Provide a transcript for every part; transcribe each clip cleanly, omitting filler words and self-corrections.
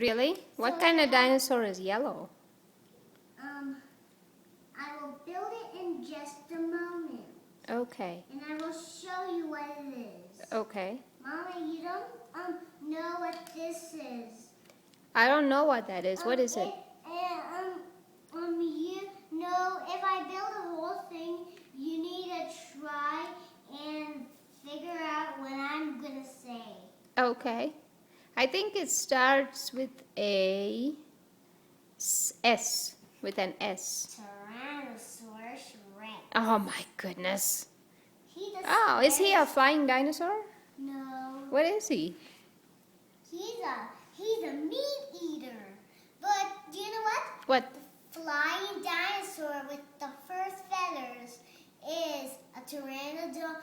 Really? What kind of dinosaur is yellow? I will build it in just a moment. Okay. And I will show you what it is. Okay. Mama, you don't know what this is. I don't know what that is. What is it? You know, if I build a whole thing, you need to try and figure out what I'm gonna say. Okay. I think it starts with a S. With an S. Tyrannosaurus Rex. Oh my goodness. Oh, is he a flying dinosaur? No. What is he? He's a meat eater. But do you know what? What? The flying dinosaur with the first feathers is a pteranodon.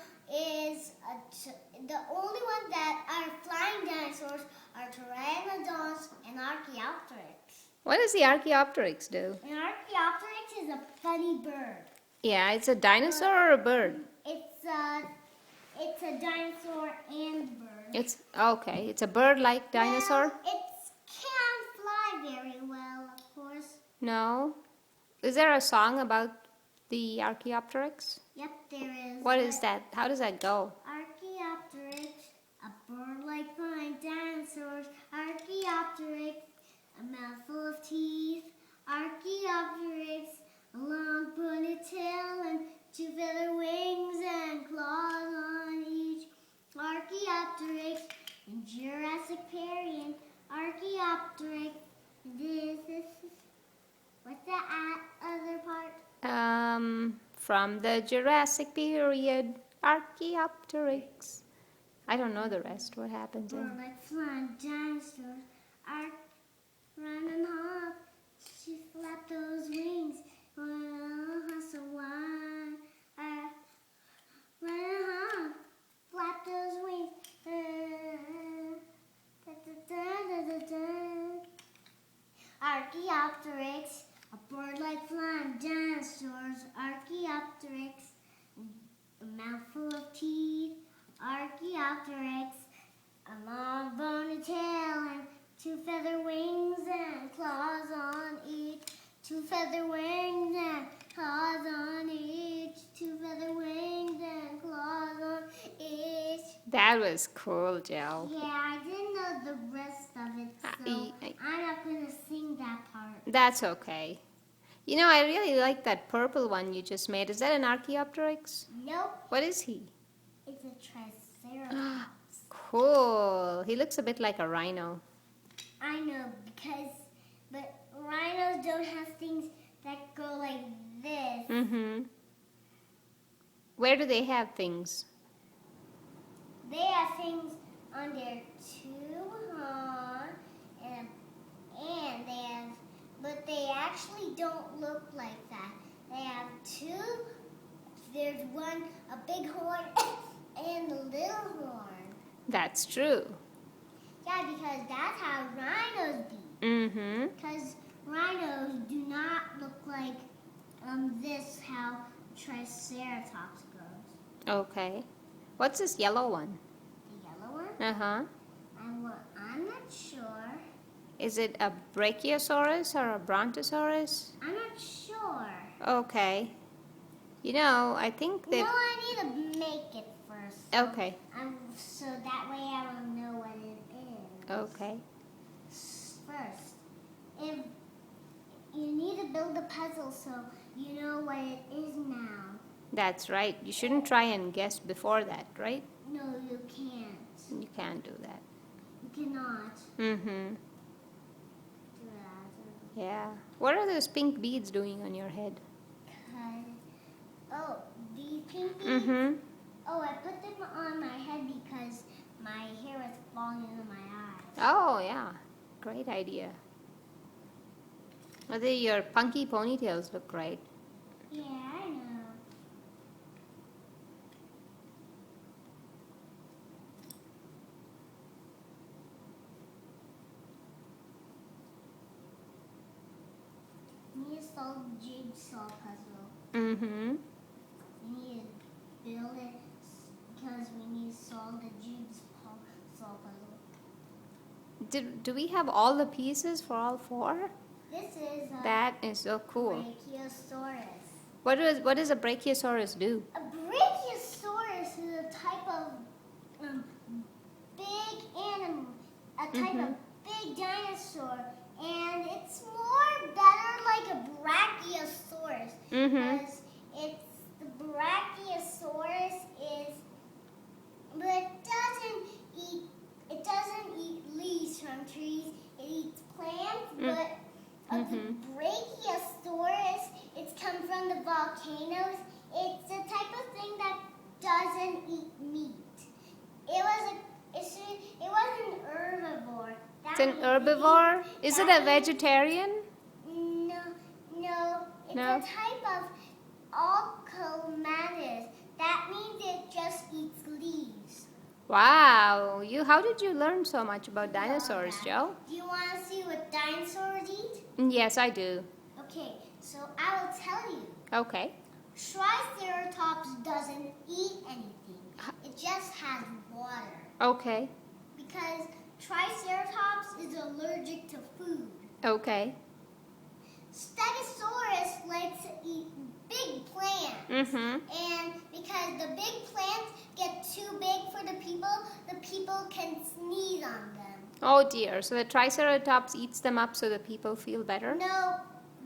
The only one that are flying dinosaurs are pteranodons and Archeopteryx. What does the Archeopteryx do? An Archeopteryx is a funny bird. Yeah, it's a dinosaur or a bird? It's a dinosaur and bird. It's okay. It's a bird-like dinosaur? Well, it can't fly very well, of course. No. Is there a song about the Archeopteryx? Yep, there is. What is that? How does that go? Archeopteryx, a bird-like flying dinosaurs. Archeopteryx, a mouthful of teeth. Archeopteryx, a long ponytail and two feather wings and claws on each. Archeopteryx and Jurassic period. Archeopteryx. This is what's the other part? From the Jurassic period, Archeopteryx. I don't know the rest. What happens Or in? like flying dinosaurs. Run and hop. She flapped those wings. So wide. Run and hop. Flap those wings. Archeopteryx, a bird-like flying dinosaurs. Archeopteryx, a mouthful of teeth. Archeopteryx, a long bony tail and two feather wings and claws on each. Two feather wings and claws on each. Two feather wings and claws on each. That was cool, Joe. Yeah, I didn't know the rest of it, so I'm not going to sing that part. That's okay. You know, I really like that purple one you just made. Is that an Archeopteryx? Nope. What is he? It's a triceratops. Cool. He looks a bit like a rhino. I know, but rhinos don't have things that go like this. Mm-hmm. Where do they have things? They have things on their two horns, and but they actually don't look like that. They have two. There's one, a big horn, and a little horn. That's true. Yeah, because that's how rhinos be. Mm-hmm. Because rhinos do not look like this, how Triceratops goes. Okay. What's this yellow one? The yellow one? Uh-huh. I'm not sure. Is it a Brachiosaurus or a Brontosaurus? I'm not sure. Okay. You know, I think that... No, I need to make it first. Okay. So that way I will know what it is. Okay. First, if you need to build a puzzle so you know what it is now. That's right. You shouldn't try and guess before that, right? No, you can't. You can't do that. You cannot Mm-hmm. do that. Yeah. What are those pink beads doing on your head? Oh, these pink beads? Mm-hmm. Oh, I put them on my head because my hair was falling into my eyes. Oh, yeah. Great idea. Whether your punky ponytails look great. Yeah, I know. We need to solve the jigsaw puzzle. Mm-hmm. We need to build it because we need to solve the jigsaw puzzle. Do we have all the pieces for all four? This is a That is so cool. Brachiosaurus. What does a Brachiosaurus do? A Brachiosaurus is a type of big animal, a type of big dinosaur, and it's more better like a Brachiosaurus because it's the Brachiosaurus is, but it doesn't eat leaves from trees. It eats plants, but the Brachiosaurus, it's come from the volcanoes. It's the type of thing that doesn't eat meat. It was an herbivore. It's an herbivore? Is it a vegetarian? No. It's a type of Alcomatus. That means it just eats leaves. Wow. How did you learn so much about dinosaurs, Joe? Do you want to see what dinosaurs eat? Yes, I do. Okay, so I will tell you. Okay. Triceratops doesn't eat anything. It just has water. Okay. Because Triceratops is allergic to food. Okay. Stegosaurus likes to eat big plants. And because the big plants get too big for the people can sneeze on them. Oh dear. So the Triceratops eats them up so the people feel better? No,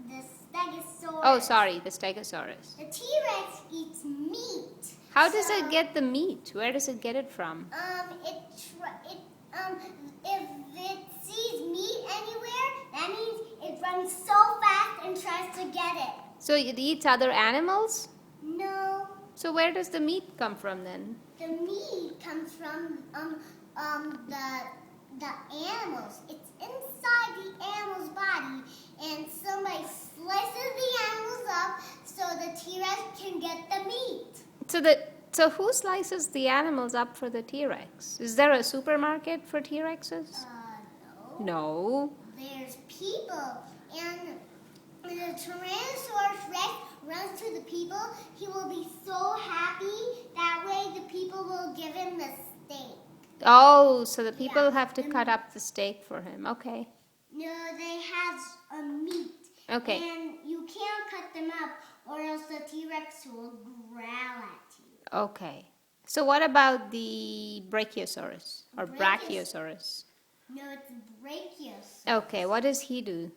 the Stegosaurus. Oh, sorry, the Stegosaurus. The T-Rex eats meat. How does it get the meat? Where does it get it from? If it sees meat anywhere, that means it runs so fast and tries to get it. So it eats other animals? No. So where does the meat come from then? The meat comes from the animals. It's inside the animal's body, and somebody slices the animals up so the T-Rex can get the meat. So who slices the animals up for the T-Rex? Is there a supermarket for T-Rexes? No. No. There's people, and the Tyrannosaurus Rex runs to the people. He will be so happy. That way the people will give him the steak. Oh, so the people have to cut up the steak for him. Okay. No, they have a meat. Okay. And you can't cut them up or else the T-Rex will growl at you. Okay. So what about the Brachiosaurus or Brachiosaurus? No, it's Brachiosaurus. Okay, what does he do?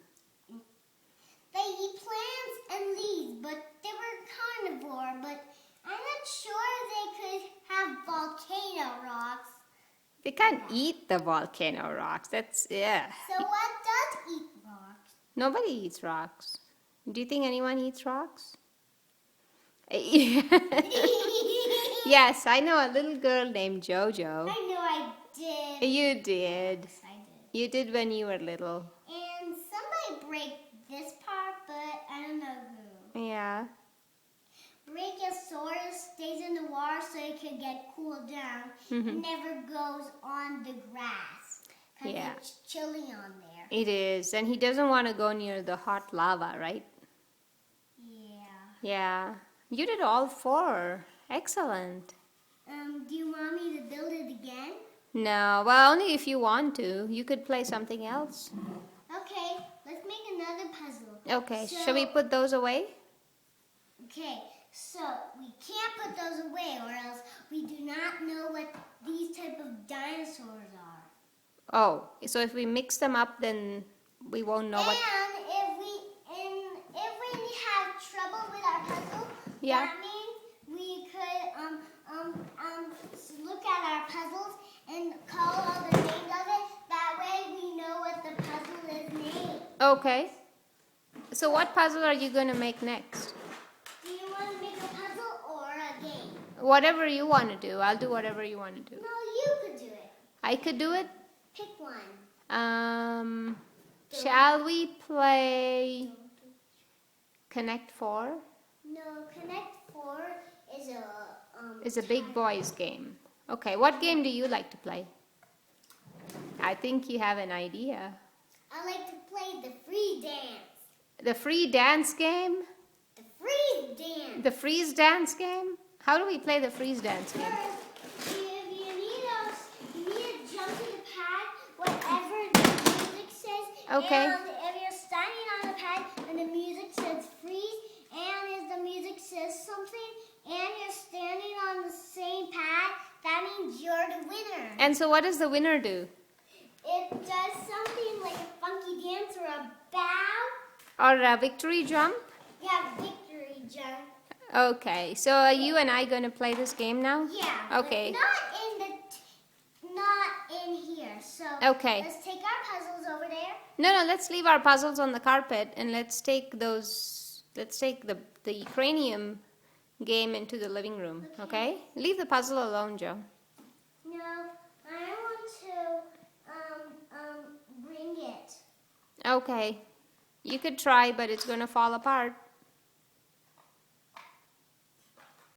They eat plants and leaves, but they were carnivore, but I'm not sure they could have volcano rocks. They can't eat the volcano rocks. That's, yeah. So what does eat rocks? Nobody eats rocks. Do you think anyone eats rocks? Yes, I know a little girl named Jojo. I know I did. You did. Yes, I did. You did when you were little. And somebody break this part, but I don't know who. Yeah. Brachiosaurus stays in the water so it can get cooled down. It never goes on the grass because it's chilly on there. It is. And he doesn't want to go near the hot lava, right? Yeah. Yeah. You did all four. Excellent. Do you want me to build it again? No, well, only if you want to. You could play something else. Okay, let's make another puzzle. Okay, shall we put those away? Okay, so we can't put those away or else we do not know what these type of dinosaurs are. Oh, so if we mix them up, then we won't know what... And if we have trouble with our puzzle, that means we could look at our puzzles and call all the names of it. That way we know what the puzzle is named. Okay. So what puzzle are you going to make next? Do you want to make a puzzle or a game? Whatever you want to do. I'll do whatever you want to do. No, you could do it. I could do it? Pick one. Shall we play Connect 4? No, Connect 4 is a... It's a big boys game. Okay, what game do you like to play? I think you have an idea. I like to play the free dance. The free dance game? The freeze dance. The freeze dance game? How do we play the freeze dance game? First, you need to jump to the pad, whatever Okay. And if you're standing on the pad and the music says freeze, and if the music says something, and you're standing on the same pad, that means you're the winner. And so what does the winner do? It does something like a funky dance or a bow. Or a victory jump? Yeah, victory jump. Okay, so are you and I going to play this game now? Yeah. Okay. But not in here. So Okay. let's take our puzzles over there. No, let's leave our puzzles on the carpet and let's take the cranium game into the living room, okay? Leave the puzzle alone, Joe. No, I want to bring it. Okay. You could try, but it's going to fall apart.